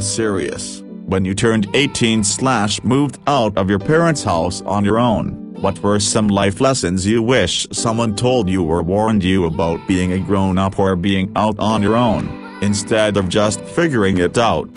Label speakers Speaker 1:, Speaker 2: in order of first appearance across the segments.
Speaker 1: Serious. When you turned 18/moved out of your parents' house on your own, what were some life lessons you wish someone told you or warned you about being a grown-up or being out on your own, instead of just figuring it out?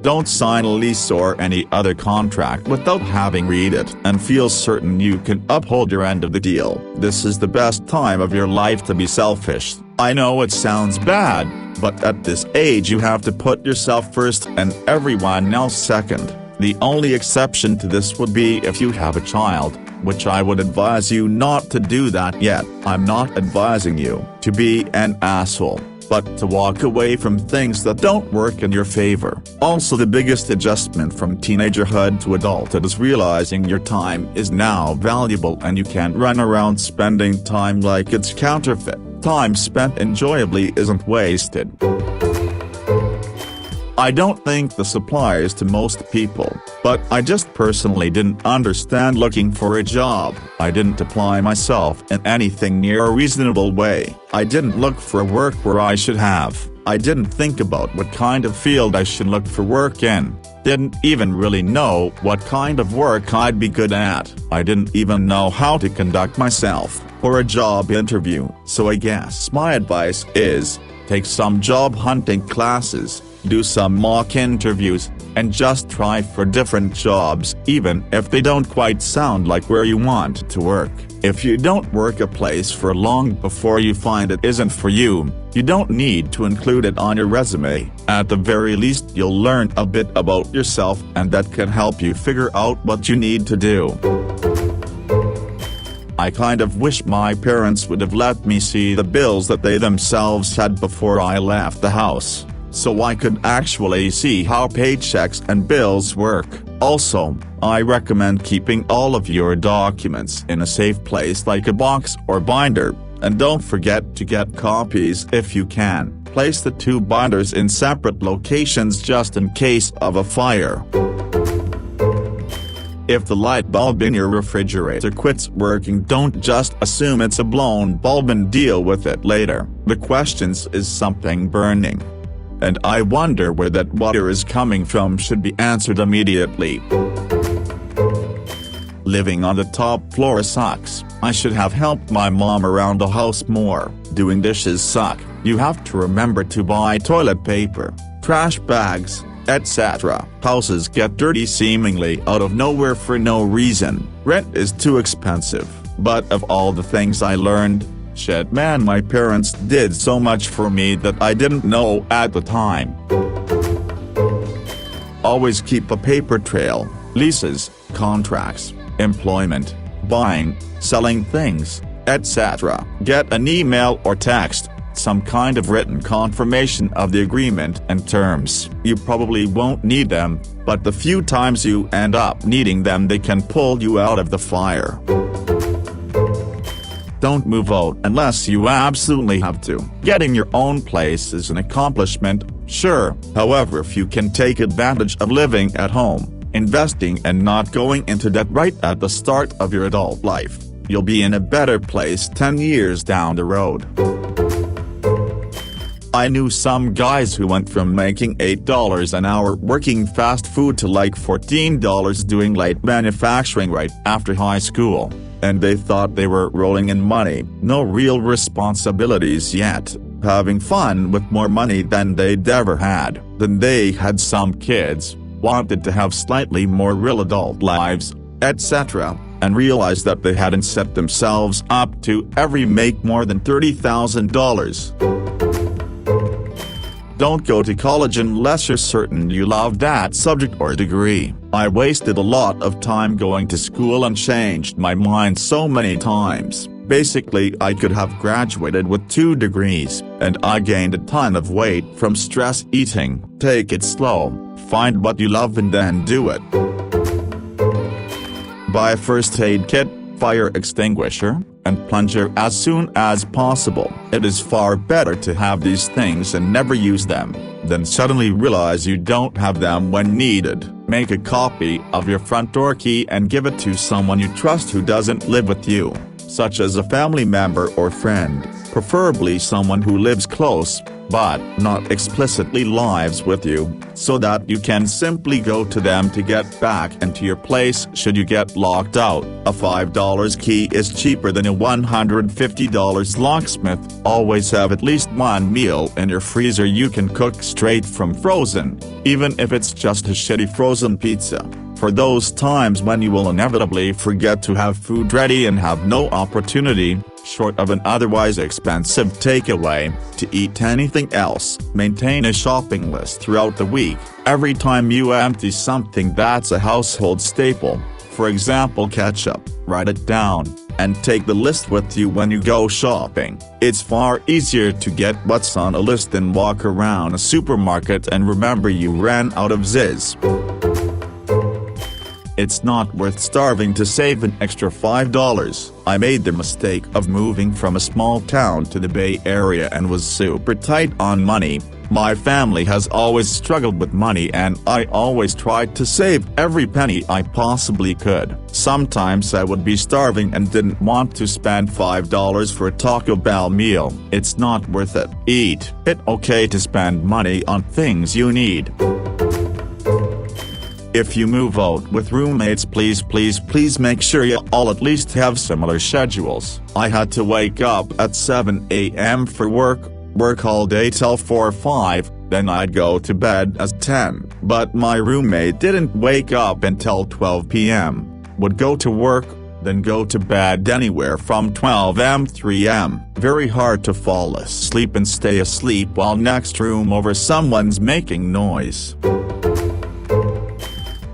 Speaker 1: Don't sign a lease or any other contract without having read it and feel certain you can uphold your end of the deal. This is the best time of your life to be selfish. I know it sounds bad, but at this age you have to put yourself first and everyone else second. The only exception to this would be if you have a child, which I would advise you not to do that yet. I'm not advising you to be an asshole, but to walk away from things that don't work in your favor. Also, the biggest adjustment from teenagerhood to adulthood is realizing your time is now valuable and you can't run around spending time like it's counterfeit. Time spent enjoyably isn't wasted. I don't think this applies to most people, but I just personally didn't understand looking for a job. I didn't apply myself in anything near a reasonable way. I didn't look for work where I should have. I didn't think about what kind of field I should look for work in. Didn't even really know what kind of work I'd be good at. I didn't even know how to conduct myself for a job interview. So I guess my advice is, take some job hunting classes, do some mock interviews, and just try for different jobs even if they don't quite sound like where you want to work. If you don't work a place for long before you find it isn't for you, you don't need to include it on your resume. At the very least you'll learn a bit about yourself and that can help you figure out what you need to do. I kind of wish my parents would have let me see the bills that they themselves had before I left the house, so I could actually see how paychecks and bills work. Also, I recommend keeping all of your documents in a safe place like a box or binder, and don't forget to get copies if you can. Place the two binders in separate locations just in case of a fire. If the light bulb in your refrigerator quits working, don't just assume it's a blown bulb and deal with it later. The question is something burning, and I wonder where that water is coming from should be answered immediately. Living on the top floor sucks. I should have helped my mom around the house more. Doing dishes suck. You have to remember to buy toilet paper, trash bags, etc. Houses get dirty seemingly out of nowhere for no reason. Rent is too expensive. But of all the things I learned, shit man, my parents did so much for me that I didn't know at the time. Always keep a paper trail. Leases, contracts, employment, buying, selling things, etc. Get an email or text, some kind of written confirmation of the agreement and terms. You probably won't need them, but the few times you end up needing them they can pull you out of the fire. Don't move out unless you absolutely have to. Getting your own place is an accomplishment, sure. However, if you can take advantage of living at home, investing and not going into debt right at the start of your adult life, you'll be in a better place 10 years down the road. I knew some guys who went from making $8 an hour working fast food to like $14 doing light manufacturing right after high school, and they thought they were rolling in money. No real responsibilities yet, having fun with more money than they'd ever had. Then they had some kids, wanted to have slightly more real adult lives, etc., and realized that they hadn't set themselves up to ever make more than $30,000. Don't go to college unless you're certain you love that subject or degree. I wasted a lot of time going to school and changed my mind so many times. Basically, I could have graduated with 2 degrees, and I gained a ton of weight from stress eating. Take it slow, find what you love and then do it. Buy a first aid kit, fire extinguisher, and plunger as soon as possible. It is far better to have these things and never use them, than suddenly realize you don't have them when needed. Make a copy of your front door key and give it to someone you trust who doesn't live with you, such as a family member or friend, preferably someone who lives close. but not explicitly lives with you, so that you can simply go to them to get back into your place should you get locked out. A $5 key is cheaper than a $150 locksmith. Always have at least one meal in your freezer you can cook straight from frozen, even if it's just a shitty frozen pizza. For those times when you will inevitably forget to have food ready and have no opportunity, short of an otherwise expensive takeaway, to eat anything else. Maintain a shopping list throughout the week. Every time you empty something that's a household staple, for example ketchup, write it down, and take the list with you when you go shopping. It's far easier to get what's on a list than walk around a supermarket and remember you ran out of Z's. It's not worth starving to save an extra $5. I made the mistake of moving from a small town to the Bay Area and was super tight on money. My family has always struggled with money and I always tried to save every penny I possibly could. Sometimes I would be starving and didn't want to spend $5 for a Taco Bell meal. It's not worth it. Eat. It's okay to spend money on things you need. If you move out with roommates, please make sure you all at least have similar schedules. I had to wake up at 7 a.m. for work all day till 4 or 5, then I'd go to bed at 10. But my roommate didn't wake up until 12 p.m., would go to work, then go to bed anywhere from 12 am to 3 am. Very hard to fall asleep and stay asleep while next room over someone's making noise.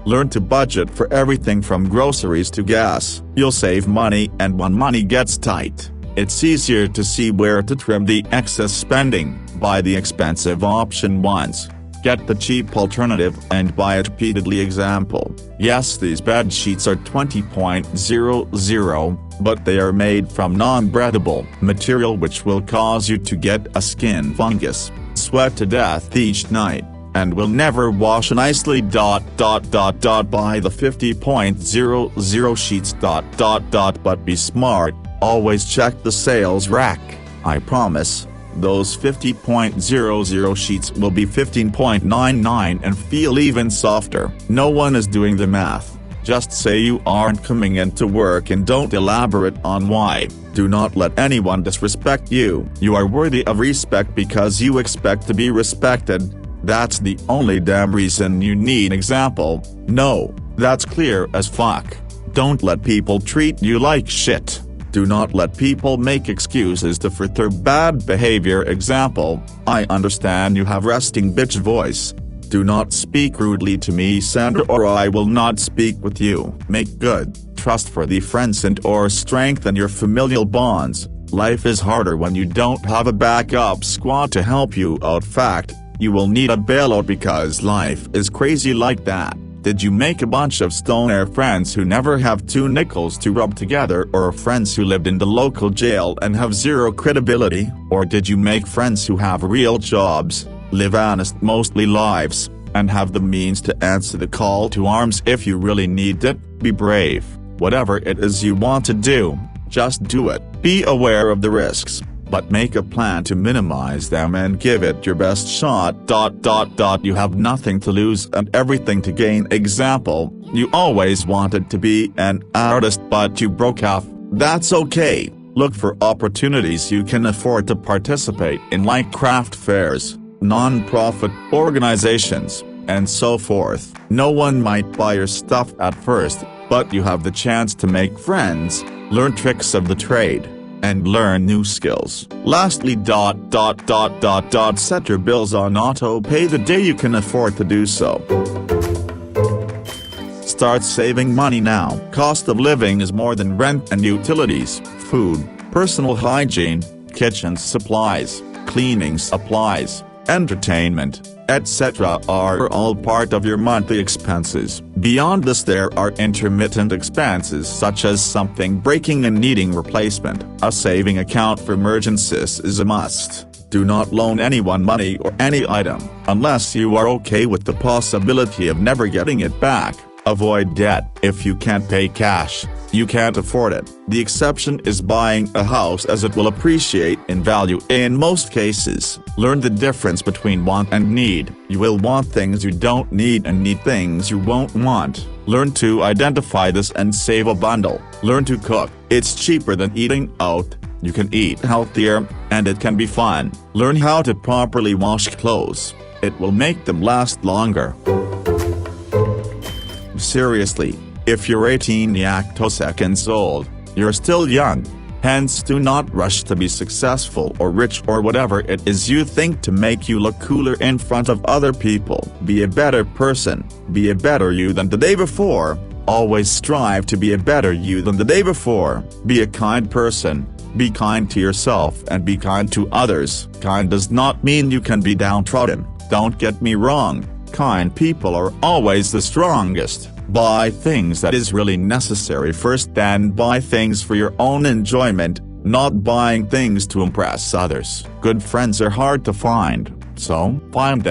Speaker 1: Learn to budget for everything from groceries to gas. You'll save money, and when money gets tight, it's easier to see where to trim the excess spending. Buy the expensive option once, get the cheap alternative and buy it repeatedly. Example: yes, these bed sheets are 20.00, but they are made from non-breathable material which will cause you to get a skin fungus, sweat to death each night, and will never wash nicely. Buy the 50.00 sheets. But be smart, always check the sales rack. I promise, those 50.00 sheets will be 15.99 and feel even softer. No one is doing the math. Just say you aren't coming into work and don't elaborate on why. Do not let anyone disrespect you. You are worthy of respect because you expect to be respected. That's the only damn reason you need. Example: no, that's clear as fuck. Don't let people treat you like shit. Do not let people make excuses for their bad behavior. Example: I understand you have resting bitch voice. Do not speak rudely to me, Sandra, or I will not speak with you. Make good, trustworthy friends and/or strengthen your familial bonds. Life is harder when you don't have a backup squad to help you out. Fact: you will need a bailout because life is crazy like that. Did you make a bunch of stoner friends who never have 2 nickels to rub together, or friends who lived in the local jail and have zero credibility? Or did you make friends who have real jobs, live honest mostly lives, and have the means to answer the call to arms if you really need it? Be brave. Whatever it is you want to do, just do it. Be aware of the risks, but make a plan to minimize them and give it your best shot. You have nothing to lose and everything to gain. Example: you always wanted to be an artist but you broke off. That's okay. Look for opportunities you can afford to participate in, like craft fairs, non-profit organizations, and so forth. No one might buy your stuff at first, but you have the chance to make friends, learn tricks of the trade, and learn new skills. Lastly, set your bills on auto pay the day you can afford to do so. Start saving money now. Cost of living is more than rent and utilities, food, personal hygiene, kitchen supplies, cleaning supplies, entertainment, etc. are all part of your monthly expenses. Beyond this, there are intermittent expenses such as something breaking and needing replacement. A saving account for emergencies is a must. Do not loan anyone money or any item, unless you are okay with the possibility of never getting it back. Avoid debt. If you can't pay cash, you can't afford it. The exception is buying a house, as it will appreciate in value in most cases. Learn the difference between want and need. You will want things you don't need and need things you won't want. Learn to identify this and save a bundle. Learn to cook. It's cheaper than eating out. You can eat healthier, and it can be fun. Learn how to properly wash clothes. It will make them last longer. Seriously, if you're 18 seconds old, you're still young. Hence, do not rush to be successful or rich or whatever it is you think to make you look cooler in front of other people. Be a better person. Be a better you than the day before. Always strive to be a better you than the day before. Be a kind person. Be kind to yourself and be kind to others. Kind does not mean you can be downtrodden. Don't get me wrong. Kind people are always the strongest. Buy things that is really necessary first, then buy things for your own enjoyment, not buying things to impress others. Good friends are hard to find, so find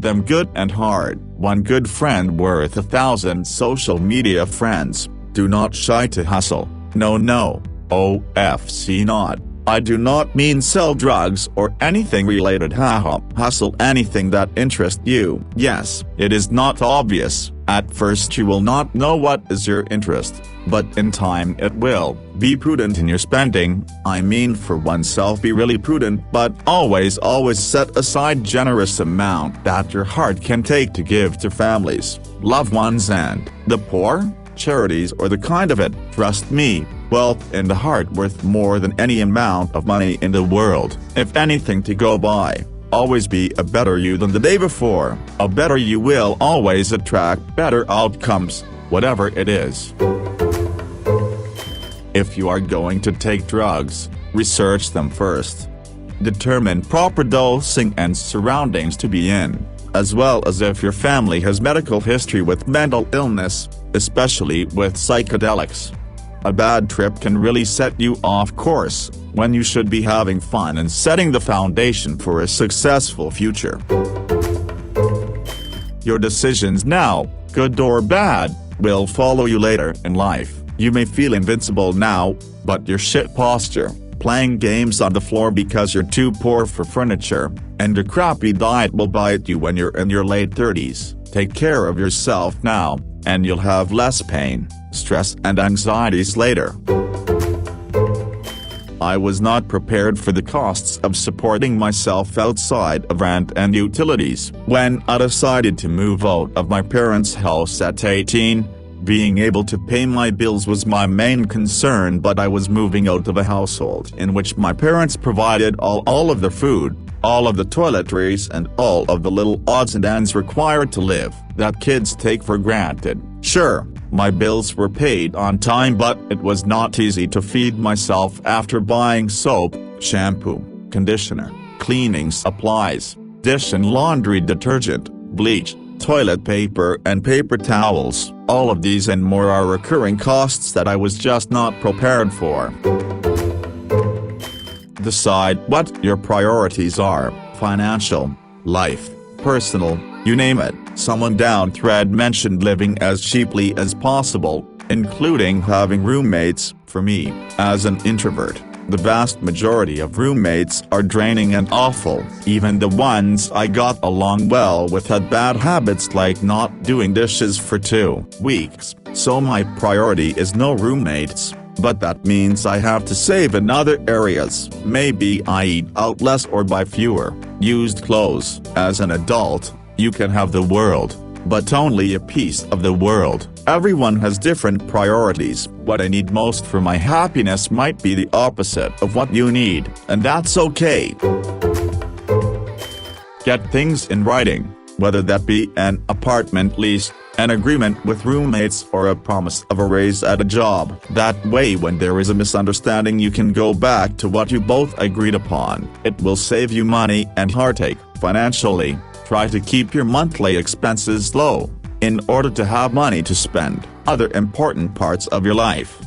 Speaker 1: them good and hard. One good friend worth 1,000 social media friends. Do not shy to hustle. No. OFC not. I do not mean sell drugs or anything related. Hustle anything that interests you. Yes, it is not obvious. At first you will not know what is your interest, but in time it will. Be prudent in your spending. I mean, for oneself, be really prudent, but always set aside generous amount that your heart can take to give to families, loved ones and the poor, charities or the kind of it. Trust me. Wealth in the heart worth more than any amount of money in the world. If anything to go by, always be a better you than the day before. A better you will always attract better outcomes, whatever it is. If you are going to take drugs, research them first. Determine proper dosing and surroundings to be in, as well as if your family has medical history with mental illness, especially with psychedelics. A bad trip can really set you off course, when you should be having fun and setting the foundation for a successful future. Your decisions now, good or bad, will follow you later in life. You may feel invincible now, but your shit posture, playing games on the floor because you're too poor for furniture, and a crappy diet will bite you when you're in your late 30s. Take care of yourself now, and you'll have less pain, stress and anxieties later. I was not prepared for the costs of supporting myself outside of rent and utilities. When I decided to move out of my parents' house at 18, being able to pay my bills was my main concern, but I was moving out of a household in which my parents provided all of the food, all of the toiletries and all of the little odds and ends required to live, that kids take for granted. Sure, my bills were paid on time, but it was not easy to feed myself after buying soap, shampoo, conditioner, cleaning supplies, dish and laundry detergent, bleach, toilet paper and paper towels. All of these and more are recurring costs that I was just not prepared for. Decide what your priorities are: financial, life, personal, you name it. Someone down thread mentioned living as cheaply as possible, including having roommates. For me, as an introvert, the vast majority of roommates are draining and awful. Even the ones I got along well with had bad habits like not doing dishes for 2 weeks. So my priority is no roommates. But that means I have to save in other areas. Maybe I eat out less or buy fewer used clothes. As an adult, you can have the world, but only a piece of the world. Everyone has different priorities. What I need most for my happiness might be the opposite of what you need, and that's okay. Get things in writing, whether that be an apartment lease, an agreement with roommates or a promise of a raise at a job. That way, when there is a misunderstanding, you can go back to what you both agreed upon. It will save you money and heartache. Financially, try to keep your monthly expenses low, in order to have money to spend. Other important parts of your life: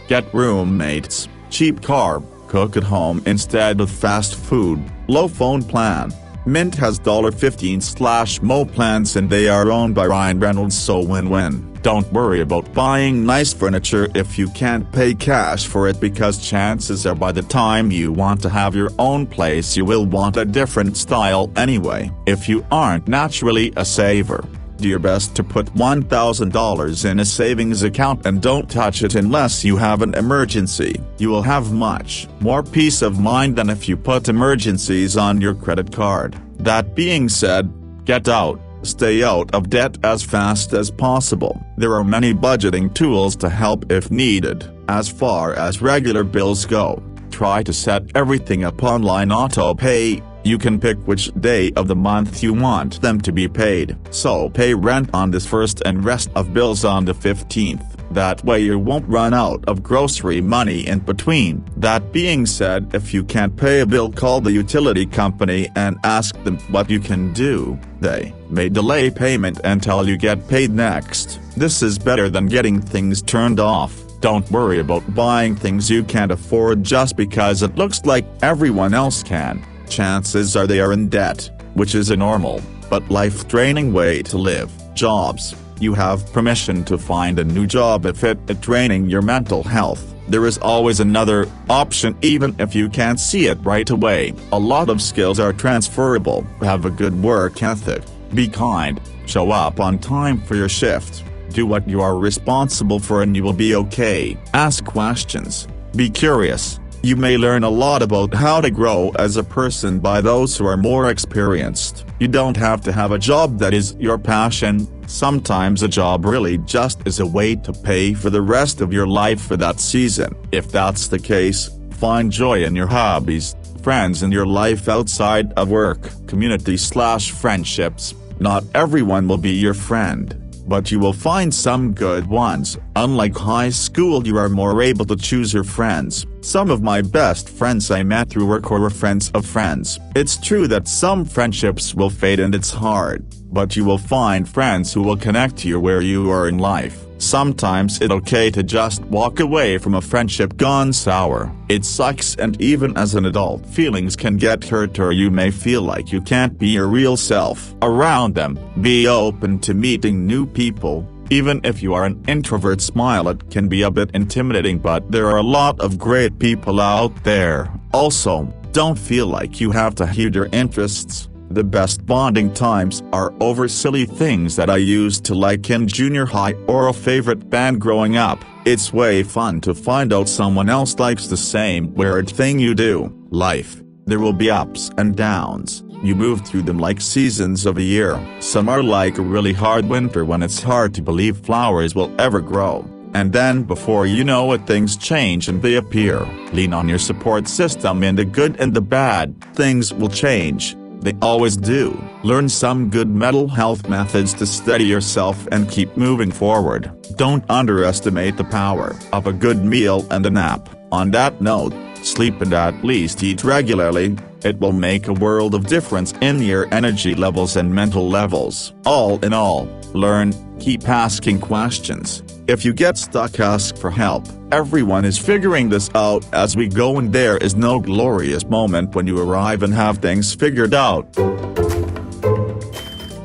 Speaker 1: get roommates, cheap car, cook at home instead of fast food, low phone plan, Mint has $15/mo plans and they are owned by Ryan Reynolds, so win-win. Don't worry about buying nice furniture if you can't pay cash for it, because chances are by the time you want to have your own place you will want a different style anyway. If you aren't naturally a saver, do your best to put $1,000 in a savings account and don't touch it unless you have an emergency. You will have much more peace of mind than if you put emergencies on your credit card. That being said, get out. Stay out of debt as fast as possible. There are many budgeting tools to help if needed. As far as regular bills go, try to set everything up online auto pay. You can pick which day of the month you want them to be paid. So pay rent on the 1st and rest of bills on the 15th. That way you won't run out of grocery money in between. That being said, if you can't pay a bill, call the utility company and ask them what you can do. They may delay payment until you get paid next. This is better than getting things turned off. Don't worry about buying things you can't afford just because it looks like everyone else can. Chances are they are in debt, which is a normal, but life-draining way to live. Jobs. You have permission to find a new job if it is draining your mental health. There is always another option even if you can't see it right away. A lot of skills are transferable. Have a good work ethic. Be kind. Show up on time for your shift. Do what you are responsible for and you will be okay. Ask questions. Be curious. You may learn a lot about how to grow as a person by those who are more experienced. You don't have to have a job that is your passion. Sometimes a job really just is a way to pay for the rest of your life for that season. If that's the case, find joy in your hobbies, friends in your life outside of work. Community/friendships. Not everyone will be your friend, but you will find some good ones. Unlike high school, you are more able to choose your friends. Some of my best friends I met through work or were friends of friends. It's true that some friendships will fade and it's hard, but you will find friends who will connect you where you are in life. Sometimes it's okay to just walk away from a friendship gone sour. It sucks, and even as an adult feelings can get hurt or you may feel like you can't be your real self around them. Be open to meeting new people. Even if you are an introvert, smile. It can be a bit intimidating, but there are a lot of great people out there. Also, don't feel like you have to heed your interests. The best bonding times are over silly things that I used to like in junior high or a favorite band growing up. It's way fun to find out someone else likes the same weird thing you do. Life. There will be ups and downs. You move through them like seasons of a year. Some are like a really hard winter when it's hard to believe flowers will ever grow. And then before you know it, things change and they appear. Lean on your support system in the good and the bad. Things will change. They always do. Learn some good mental health methods to steady yourself and keep moving forward. Don't underestimate the power of a good meal and a nap. On that note, sleep and at least eat regularly. It will make a world of difference in your energy levels and mental levels. All in all, learn, keep asking questions. If you get stuck, ask for help. Everyone is figuring this out as we go, and there is no glorious moment when you arrive and have things figured out.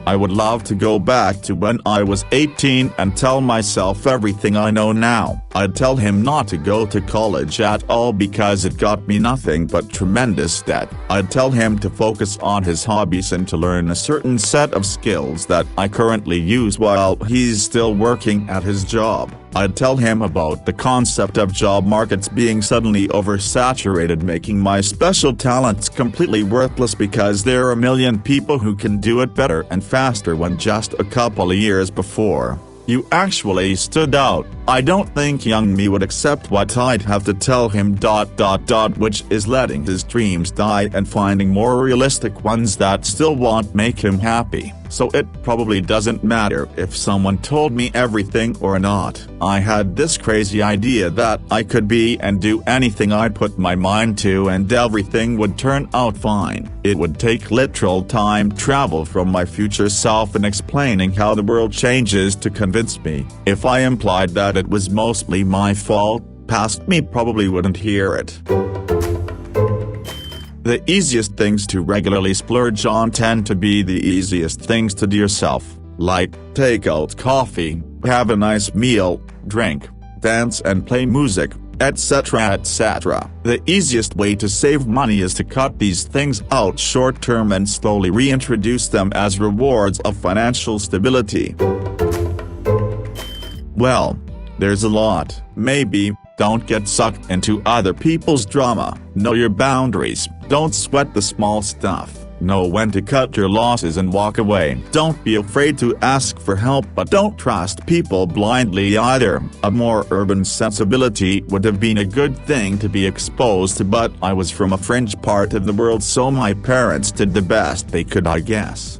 Speaker 1: I would love to go back to when I was 18 and tell myself everything I know now. I'd tell him not to go to college at all because it got me nothing but tremendous debt. I'd tell him to focus on his hobbies and to learn a certain set of skills that I currently use while he's still working at his job. I'd tell him about the concept of job markets being suddenly oversaturated, making my special talents completely worthless because there are a million people who can do it better and faster when just a couple of years before you actually stood out. I don't think young me would accept what I'd have to tell him. Which is letting his dreams die and finding more realistic ones that still won't make him happy. So it probably doesn't matter if someone told me everything or not. I had this crazy idea that I could be and do anything I put my mind to and everything would turn out fine. It would take literal time travel from my future self and explaining how the world changes to convince me. If I implied that it was mostly my fault, past me probably wouldn't hear it. The easiest things to regularly splurge on tend to be the easiest things to do yourself, like take out coffee, have a nice meal, drink, dance and play music, etc. etc. The easiest way to save money is to cut these things out short-term and slowly reintroduce them as rewards of financial stability. Well, there's a lot. Maybe, don't get sucked into other people's drama. Know your boundaries. Don't sweat the small stuff. Know when to cut your losses and walk away. Don't be afraid to ask for help, but don't trust people blindly either. A more urban sensibility would have been a good thing to be exposed to, but I was from a fringe part of the world, so my parents did the best they could, I guess.